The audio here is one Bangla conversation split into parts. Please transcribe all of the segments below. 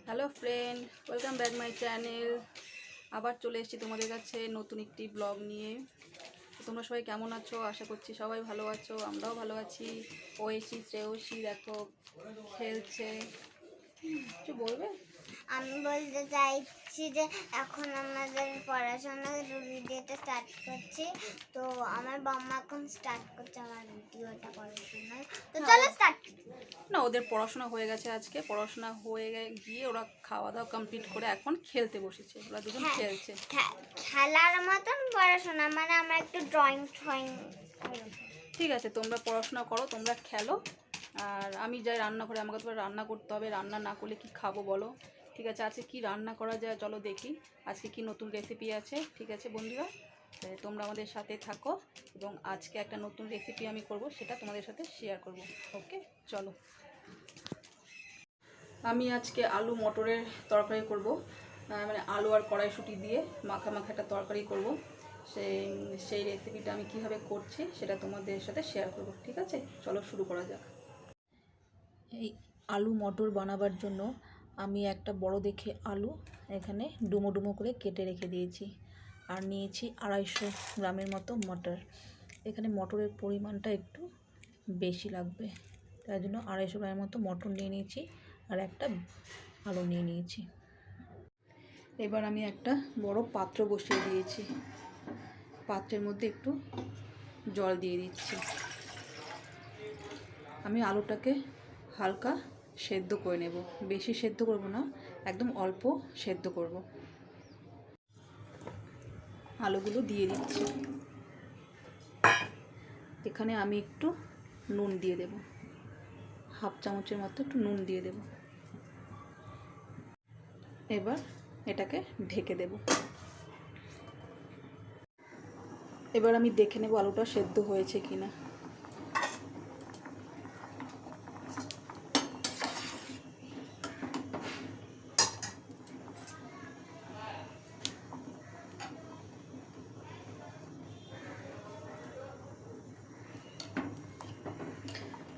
Hello friend, welcome back my channel. আবার চলে এসেছি তোমাদের কাছে নতুন একটি ব্লগ নিয়ে। তোমরা সবাই কেমন আছো? আশা করছি সবাই ভালো আছো, আমরাও ভালো আছি। ঐশী শ্রেয়সী দেখো খেলছে। কিছু বলবে? আমি বলতে চাইছি যে এখন আমাদের পড়াশোনা ভিডিওটা স্টার্ট করছি। তো আমার বাবা এখন স্টার্ট করছে আমার ভিডিওটা পড়াশোনা। তো চলো স্টার্ট। না, ওদের পড়াশোনা হয়ে গেছে। আজকে পড়াশোনা হয়ে গিয়ে ওরা খাওয়া দাওয়া কমপ্লিট করে এখন খেলতে বসেছে। ওরা দুজন খেলছে। খেলার মতন পড়াশোনা, মানে আমরা একটু ড্রয়িং ঠিক আছে, তোমরা পড়াশোনা করো, তোমরা খেলো। আর আমি যাই রান্নাঘরে, আমাকে তো রান্না করতে হবে। রান্না না করলে কি খাবো বলো? ঠিক আছে, আজকে কি রান্না করা যায় চলো দেখি। আজকে কি নতুন রেসিপি আছে। ঠিক আছে বন্ধুরা, তোমরা আমাদের সাথে থাকো এবং আজকে একটা নতুন রেসিপি আমি করব, সেটা তোমাদের সাথে শেয়ার করব। ওকে, চলো। আমি আজকে আলু মটরের তরকারি করব, মানে আলু আর কড়াইশুঁটি দিয়ে মাখা একটা তরকারি করব। সেই রেসিপিটা আমি কিভাবে করছি সেটা তোমাদের সাথে শেয়ার করব। ঠিক আছে, চলো শুরু করা যাক। এই আলু মটর বানাবার জন্য আমি একটা বড় দেখে আলু এখানে ডুমো ডুমো করে কেটে রেখে দিয়েছি। আর নিয়েছি 250 গ্রামের মতো মটর। এখানে মটরের পরিমাণটা একটু বেশি লাগবে, তাই জন্য 250 গ্রামের মতো মটর নিয়ে নিয়েছি আর একটা আলু নিয়ে নিয়েছি। এবার আমি একটা বড় পাত্র বসিয়ে দিয়েছি। পাত্রের মধ্যে একটু জল দিয়ে দিচ্ছি। আমি আলুটাকে হালকা সেদ্ধ করে নেব, বেশি সেদ্ধ করব না, একদম অল্প সেদ্ধ করব। আলুগুলো দিয়ে দিচ্ছি। এখানে আমি একটু নুন দিয়ে দেব, হাফ চামচের মতো একটু নুন দিয়ে দেব। এবার এটাকে ঢেকে দেব। এবার আমি দেখে নেব আলুটা সেদ্ধ হয়েছে কিনা।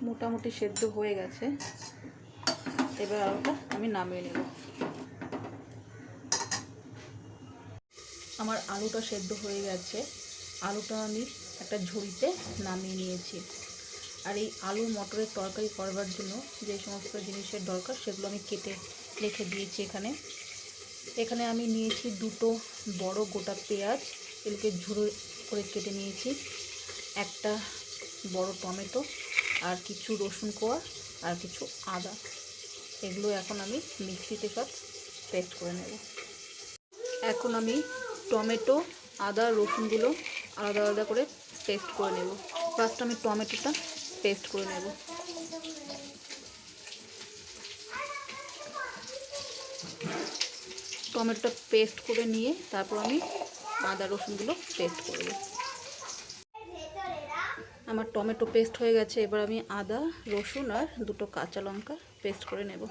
মোটামুটি সেদ্ধ হয়ে গেছে। এবার আলুটা আমি নামিয়ে নেব। আমার আলুটা সেদ্ধ হয়ে গেছে। আলুটা আমি একটা ঝুড়িতে নামিয়ে নিয়েছি। আর এই আলু মটরের তরকারি করবার জন্য যে সমস্ত জিনিসের দরকার সেগুলো আমি কেটে রেখে দিয়েছি। এখানে আমি নিয়েছি দুটো বড় গোটা পেঁয়াজ, এগুলোকে ঝুড়ো করে কেটে নিয়েছি। একটা বড় টমেটো, আর কিছু রসুন কোয়া, আর কিছু আদা। এগুলো এখন আমি মিক্সিতে সব পেস্ট করে নেব। এখন আমি টমেটো, আদা, রসুনগুলো আলাদা আলাদা করে পেস্ট করে নেব। ফার্স্ট আমি টমেটোটা পেস্ট করে নেব। টমেটোটা পেস্ট করে নিয়ে তারপর আমি আদা রসুনগুলো পেস্ট করব। আমার টমেটো পেস্ট হয়ে গেছে। এবার আমি আদা, রসুন আর দুটো কাঁচা লঙ্কা পেস্ট করে নেব।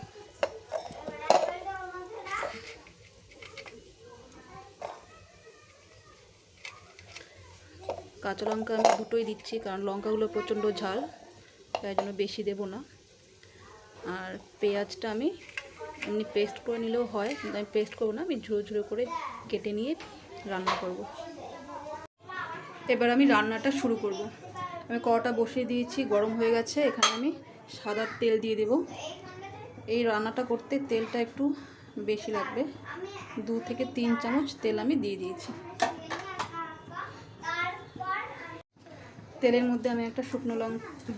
কাঁচা লঙ্কা আমি দুটোই দিচ্ছি, কারণ লঙ্কাগুলো প্রচণ্ড ঝাল, তাই জন্য বেশি দেব না। আর পেঁয়াজটা আমি এমনি পেস্ট করে নিলেও হয়, কিন্তু আমি পেস্ট করবো না, আমি ঝুড়ো ঝুড়ো করে কেটে নিয়ে রান্না করব। এবার আমি রান্নাটা শুরু করব। আমি কড়াটা বসিয়ে দিয়েছি, গরম হয়ে গেছে। এখানে আমি সাদা তেল দিয়ে দেব। এই রান্নাটা করতে তেলটা একটু বেশি লাগবে, 2 থেকে 3 চামচ তেল আমি দিয়ে দিয়েছি। তেলের মধ্যে আমি একটা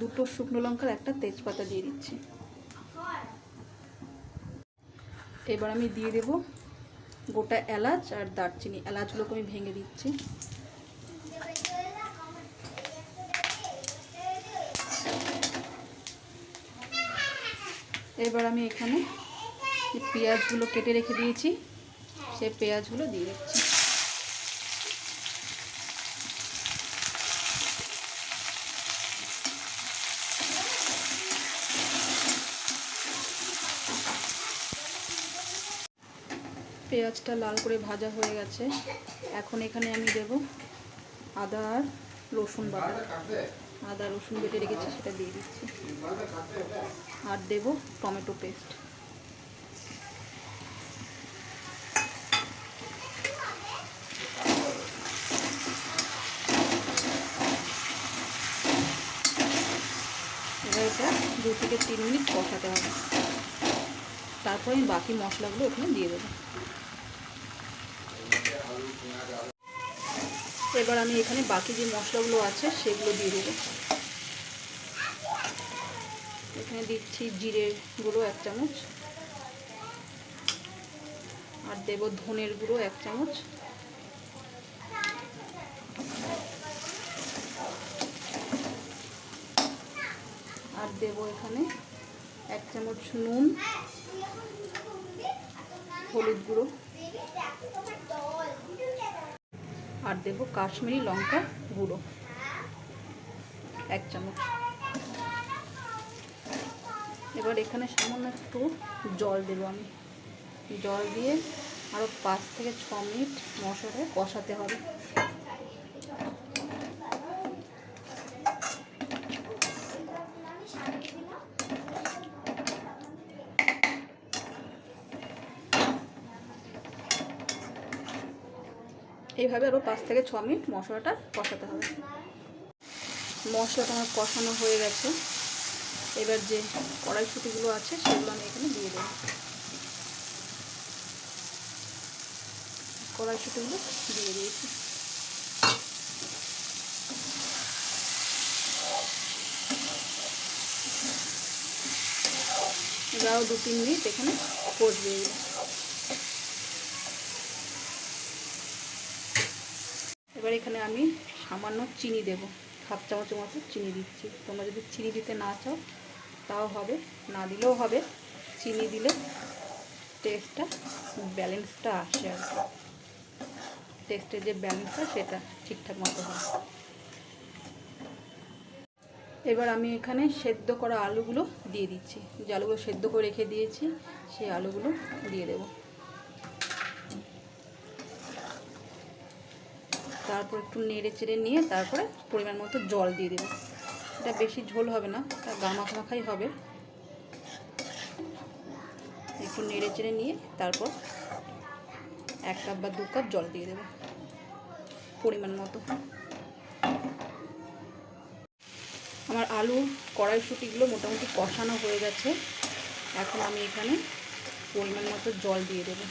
দুটো শুকনো লঙ্কার একটা তেজপাতা দিয়ে দিচ্ছি। এবার আমি দিয়ে দেব গোটা এলাচ আর দারচিনি। এলাচগুলোকে আমি ভেঙে দিচ্ছি। এবার আমি এখানে পেঁয়াজগুলো কেটে রেখে দিয়েছি, সেই পেঁয়াজগুলো দিয়ে দিচ্ছি। পেঁয়াজটা লাল করে ভাজা হয়ে গেছে। এখন এখানে আমি দেব আদা আর রসুন বাটা। আদা রসুন বেটে রেখেছি, সেটা দিয়ে দিচ্ছি। আর দেব টমেটো পেস্ট। থেকে 3 মিনিট কষাতে হবে। তারপরে আমি বাকি মশলাগুলো ওখানে দিয়ে দেবো। এবার আমি এখানে বাকি যে মশলাগুলো আছে সেগুলো দিয়ে দেবো। এখানে দিচ্ছি জিরের গুঁড়ো 1 চামচ, আর দেব ধনের গুঁড়ো 1 চামচ, আর দেব এখানে 1 চামচ নুন, হলুদ গুঁড়ো, আর দেব কাশ্মীরি লঙ্কা গুঁড়ো 1 চামচ। এবার এখানে সামান্য একটু জল দেবো আমি। জল দিয়ে আরও 5 থেকে 6 মিনিট মশলাটা কষাতে হবে। এইভাবে আরও 5 থেকে 6 মিনিট মশলাটা কষাতে হবে। মশলাটা আমার কষানো হয়ে গেছে। এবার যে কড়াইশুঁটিগুলো আছে সেগুলো আমি এখানে দিয়ে দেবো। কড়াইশুঁটিগুলো দিয়ে দিয়েছি। এবার আরও 2-3 মিনিট এখানে কষবে। এবার এখানে আমি সামান্য চিনি দেব, 1/2 চামচের মতো চিনি দিচ্ছি। তোমরা যদি চিনি দিতে না চাও তাও হবে, না দিলেও হবে। চিনি দিলে টেস্টটা ব্যালেন্সটা আসে আর কি, টেস্টের যে ব্যালেন্সটা সেটা ঠিকঠাক মতো হয়। এবার আমি এখানে সেদ্ধ করা আলুগুলো দিয়ে দিচ্ছি। যে আলুগুলো সেদ্ধ করে রেখে দিয়েছি সেই আলুগুলো দিয়ে দেব। তারপর একটু নেড়ে চেড়ে নিয়ে তারপরে পরিমাণ মতো জল দিয়ে দেবো। এটা বেশি ঝোল হবে না, এটা গামাখাই হবে। একটু নেড়ে চেড়ে নিয়ে তারপর 1 কাপ বা 2 কাপ জল দিয়ে দেবো পরিমাণ মতো। আমার আলু কড়াইশুঁটিগুলো মোটামুটি কষানো হয়ে গেছে। এখন আমি এখানে পরিমাণ মতো জল দিয়ে দেবো।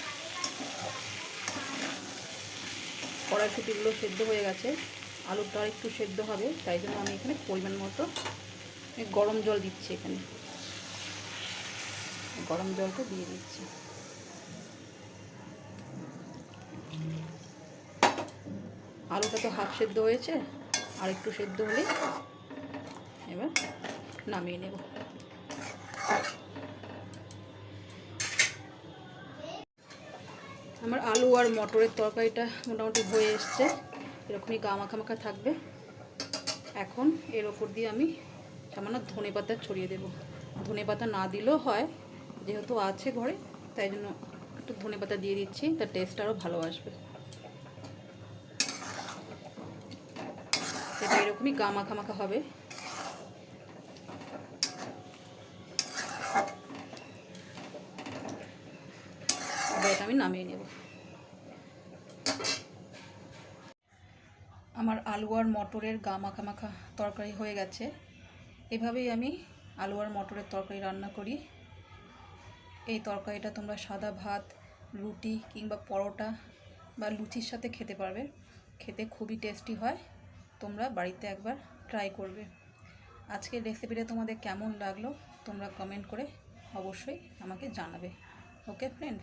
কড়াইশুঁটিগুলো সেদ্ধ হয়ে গেছে, আলুটা একটু সেদ্ধ হবে, তাই জন্য আমি এখানে পরিমাণ মতো গরম জল দিচ্ছি। এখানে গরম জলটা দিয়ে দিচ্ছি। আলুটা তো হাফ সেদ্ধ হয়েছে, আর একটু সেদ্ধ হলে এবার নামিয়ে নেব। আমার আলু আর মটরের তরকারিটা মোটামুটি হয়ে এসছে, এরকমই গা মাখা মাখা থাকবে। এখন এর ওপর দিয়ে আমি সামান্য ধনেপাতা ছড়িয়ে দেব। ধনেপাতা না দিলেও হয়, যেহেতু আছে ঘরে তাই জন্য একটু ধনেপাতা দিয়ে দিচ্ছি, তার টেস্ট আরও ভালো আসবে। এটা এরকমই গা মাখা মাখা হবে। এবার এটা আমি নামিয়ে নেব। আমার আলু আর মটরের গা মাখা মাখা তরকারি হয়ে গেছে। এভাবেই আমি আলু আর মটরের তরকারি রান্না করি। এই তরকারিটা তোমরা সাদা ভাত, রুটি কিংবা পরোটা বা লুচির সাথে খেতে পারবে। খেতে খুবই টেস্টি হয়, তোমরা বাড়িতে একবার ট্রাই করবে। আজকের রেসিপিটা তোমাদের কেমন লাগলো তোমরা কমেন্ট করে অবশ্যই আমাকে জানাবে। ওকে ফ্রেন্ড।